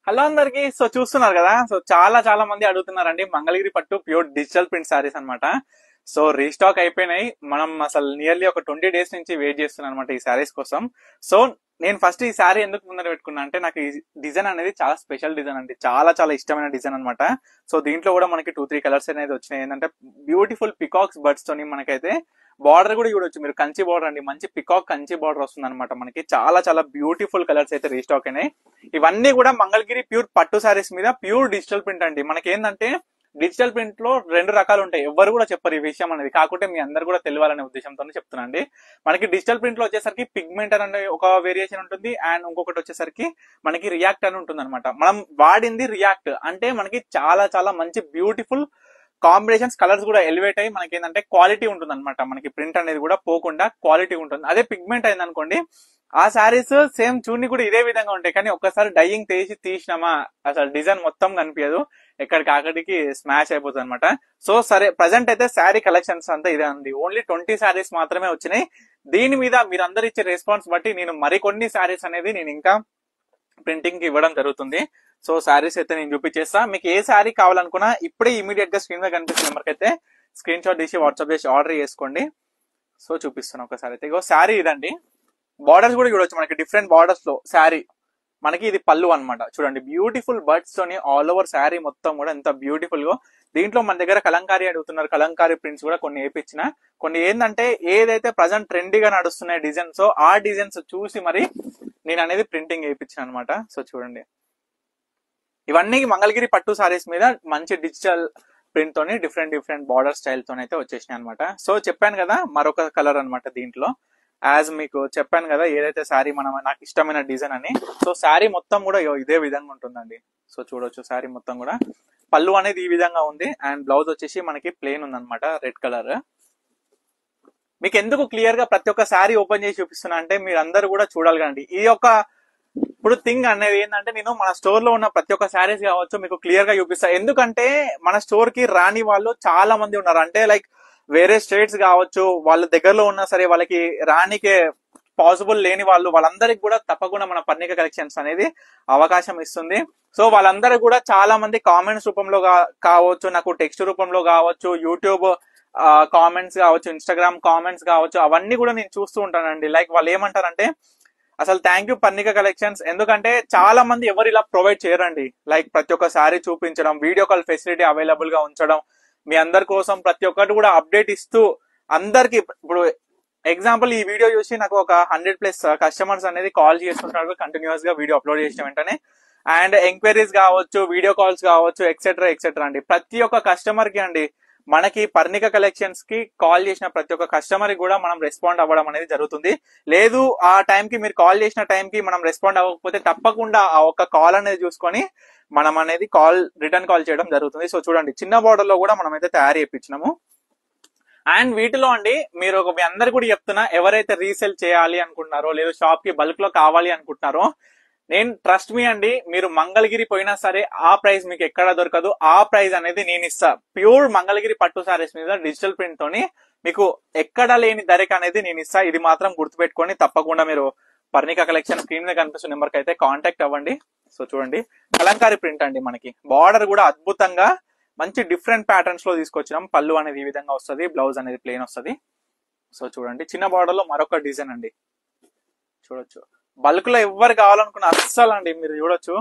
Hello అందరికి. So చూస్తున్నారు కదా, సో చాలా మంది అడుగుతున్నారండి మంగళగిరి పట్టు ప్యూర్ డిజిటల్ ప్రింట్ సారీస్ అన్నమాట. సో రీస్టాక్ అయిపోయినాయి. మనం అసలు నియర్లీ ఒక 20 డేస్ నుంచి వెయిట్ చేస్తున్నాం అనమాట ఈ సారీస్ కోసం. సో నేను ఫస్ట్ ఈ సారీ ఎందుకు ముందర పెట్టుకున్నా అంటే నాకు ఈ డిజైన్ అనేది చాలా స్పెషల్ డిజైన్ అండి, చాలా ఇష్టమైన డిజైన్ అనమాట. సో దీంట్లో కూడా మనకి 2-3 కలర్స్ అనేది వచ్చినాయి. ఏంటంటే బ్యూటిఫుల్ పికాక్స్ బర్డ్స్ తోని మనకైతే బార్డర్ కూడా చూడొచ్చు మీరు, కంచి బార్డర్ అండి, మంచి పికాక్ కంచి బార్డర్ వస్తుంది అనమాట మనకి. చాలా బ్యూటిఫుల్ కలర్స్ అయితే రీస్టాక్ అయినాయి. ఇవన్నీ కూడా మంగళగిరి ప్యూర్ పట్టు సారీస్ మీద ప్యూర్ డిజిటల్ ప్రింట్ అండి. మనకి ఏంటంటే డిజిటల్ ప్రింట్ లో 2 రకాలు ఉంటాయి, ఎవరు కూడా చెప్పరు ఈ విషయం అనేది, కాకుంటే మీ అందరు కూడా తెలియాలనే ఉద్దేశంతో చెప్తున్నా అండి. మనకి డిజిటల్ ప్రింట్ లో వచ్చేసరికి పిగ్మెంట్ అనే ఒక వేరియేషన్ ఉంటుంది, అండ్ ఇంకొకటి వచ్చేసరికి మనకి రియాక్ట్ అని ఉంటుంది అనమాట. మనం వాడింది రియాక్ట్ అంటే మనకి చాలా మంచి బ్యూటిఫుల్ కాంబినేషన్స్, కలర్స్ కూడా ఎలివేట్ అయ్యి మనకి ఏంటంటే క్వాలిటీ ఉంటుంది అనమాట. మనకి ప్రింట్ అనేది కూడా పోకుండా క్వాలిటీ ఉంటుంది. అదే పిగ్మెంట్ అయింది అనుకోండి, ఆ శారీస్ సేమ్ చూని కూడా ఇదే విధంగా ఉంటాయి, కానీ ఒక్కసారి డైయింగ్ తీసినామా అసలు డిజైన్ మొత్తం కనిపించదు, ఎక్కడికి స్మాష్ అయిపోతుంది అనమాట. సో సరే, ప్రజెంట్ అయితే శారీ కలెక్షన్స్ అంతా ఇదే అండి. ఓన్లీ 20 శారీస్ మాత్రమే వచ్చినాయి. దీని మీద మీరు అందరు ఇచ్చే రెస్పాన్స్ బట్టి నేను మరికొన్ని శారీస్ అనేది నేను ఇంకా ప్రింటింగ్ కి ఇవ్వడం జరుగుతుంది. సో శారీస్ అయితే నేను చూపించేస్తా. మీకు ఏ శారీ కావాలనుకున్నా ఇప్పుడే ఇమీడియట్ గా స్క్రీన్ మీద కనిపిస్తున్న నెంబర్కి అయితే స్క్రీన్ షాట్ తీసి వాట్సాప్ చేసి ఆర్డర్ చేసుకోండి. సో చూపిస్తాను ఒకసారి అయితే. ఇగో శారీ ఇదండి. బార్డర్స్ కూడా చూడొచ్చు మనకి, డిఫరెంట్ బార్డర్స్ లో శారీ. మనకి ఇది పళ్ళు అన్నమాట. చూడండి బ్యూటిఫుల్ బర్డ్స్ తోని ఆల్ ఓవర్ శారీ మొత్తం కూడా ఎంత బ్యూటిఫుల్ గా. దీంట్లో మన దగ్గర కలంకారీ అడుగుతున్నారు, కలంకారీ ప్రింట్స్ కూడా కొన్ని వేయించిన. కొన్ని ఏంటంటే ఏదైతే ప్రజెంట్ ట్రెండీగా నడుస్తున్నాయి డిజైన్స్, ఆ డిజైన్స్ చూసి మరి నేను అనేది ప్రింటింగ్ వేయించిన అనమాట. సో చూడండి, ఇవన్నీ మంగళగిరి పట్టు సారీస్ మీద మంచి డిజిటల్ ప్రింట్ తోని డిఫరెంట్ బార్డర్ స్టైల్ తోని అయితే వచ్చేసినాయి అనమాట. సో చెప్పాను కదా మరొక కలర్ అనమాట దీంట్లో. యాజ్ మీకు చెప్పాను కదా ఏదైతే శారీ నాకు ఇష్టమైన డిజైన్ అని. సో శారీ మొత్తం కూడా ఇదే విధంగా ఉంటుందండి. సో చూడొచ్చు శారీ మొత్తం కూడా పళ్ళు అనేది ఈ విధంగా ఉంది, అండ్ బ్లౌజ్ వచ్చేసి మనకి ప్లెయిన్ ఉందన్నమాట, రెడ్ కలర్. మీకు ఎందుకు క్లియర్ గా ప్రతి ఒక్క శారీ ఓపెన్ చేసి చూపిస్తున్నా అంటే మీరు అందరు కూడా చూడాలి కదండి. ఈ యొక్క ఇప్పుడు థింగ్ అనేది ఏంటంటే నేను మన స్టోర్ లో ఉన్న ప్రతి ఒక్క శారీస్ కావచ్చు మీకు క్లియర్ గా చూపిస్తా. ఎందుకంటే మన స్టోర్ కి రాని వాళ్ళు చాలా మంది ఉన్నారు. అంటే లైక్ వేరే స్టేట్స్ కావచ్చు, వాళ్ళ దగ్గరలో ఉన్నా సరే వాళ్ళకి రానికే పాసిబుల్ లేని వాళ్ళందరికి కూడా తప్పకుండా మన పర్ణిక కలెక్షన్స్ అనేది అవకాశం ఇస్తుంది. సో వాళ్ళందరూ కూడా చాలా మంది కామెంట్స్ రూపంలో కావచ్చు, నాకు టెక్స్ట్ రూపంలో కావచ్చు, యూట్యూబ్ కామెంట్స్ కావచ్చు, ఇన్స్టాగ్రామ్ కామెంట్స్ కావచ్చు, అవన్నీ కూడా నేను చూస్తూ ఉంటానండి. లైక్ వాళ్ళు ఏమంటారంటే అసలు థ్యాంక్ యూ పర్ణిక కలెక్షన్స్, ఎందుకంటే చాలా మంది ఎవరు ఇలా ప్రొవైడ్ చేయరండి. లైక్ ప్రతి ఒక్క సారీ చూపించడం, వీడియో కాల్ ఫెసిలిటీ అవైలబుల్ గా ఉంచడం, మీ అందరి కోసం ప్రతి ఒక్కటి కూడా అప్డేట్ ఇస్తూ అందరికి. ఇప్పుడు ఎగ్జాంపుల్ ఈ వీడియో చూసి నాకు ఒక 100+ కస్టమర్స్ అనేది కాల్ చేస్తుంటారు కంటిన్యూస్ గా వీడియో అప్లోడ్ చేసిన వెంటనే. అండ్ ఎంక్వైరీస్ కావచ్చు, వీడియో కాల్స్ కావచ్చు, ఎక్సెట్రా అండి. ప్రతి ఒక్క కస్టమర్ కి అండి మనకి పర్ణిక కలెక్షన్స్ కి కాల్ చేసిన ప్రతి ఒక్క కస్టమర్ కి కూడా మనం రెస్పాండ్ అవ్వడం అనేది జరుగుతుంది. లేదు ఆ టైంకి మీరు కాల్ చేసిన టైంకి మనం రెస్పాండ్ అవ్వకపోతే తప్పకుండా ఆ ఒక్క కాల్ అనేది చూసుకొని మనం అనేది రిటర్న్ కాల్ చేయడం జరుగుతుంది. సో చూడండి చిన్న బార్డర్ లో కూడా మనం అయితే తయారు చేయించినాము. అండ్ వీటిలో అండి మీరు మీ అందరు కూడా చెప్తున్నా, ఎవరైతే రీసేల్ చేయాలి అనుకుంటున్నారో లేదు షాప్ కి బల్క్ లో కావాలి అనుకుంటున్నారో, నేను ట్రస్ట్ మీ అండి, మీరు మంగళగిరి పోయినా సరే ఆ ప్రైస్ మీకు ఎక్కడ దొరకదు. ఆ ప్రైస్ అనేది నేను ఇస్తా. ప్యూర్ మంగళగిరి పట్టు సారీస్ మీద డిజిటల్ ప్రింట్ తోని మీకు ఎక్కడ లేని ధరక అనేది నేను ఇస్తా. ఇది మాత్రం గుర్తుపెట్టుకొని తప్పకుండా మీరు పర్ణిక కలెక్షన్ స్క్రీన్ మీద కనిపిస్తున్న నెంబర్కి అయితే కాంటాక్ట్ అవ్వండి. సో చూడండి కలంకారీ ప్రింట్ అండి, మనకి బార్డర్ కూడా అద్భుతంగా మంచి డిఫరెంట్ ప్యాటర్న్స్ లో తీసుకొచ్చినాం. పళ్ళు అనేది ఈ విధంగా వస్తుంది, బ్లౌజ్ అనేది ప్లెయిన్ వస్తుంది. సో చూడండి చిన్న బార్డర్ లో మరొక డిజైన్ అండి, చూడొచ్చు. బల్క్ లో ఎవరు కావాలనుకున్న అస్సలు అండి మీరు చూడొచ్చు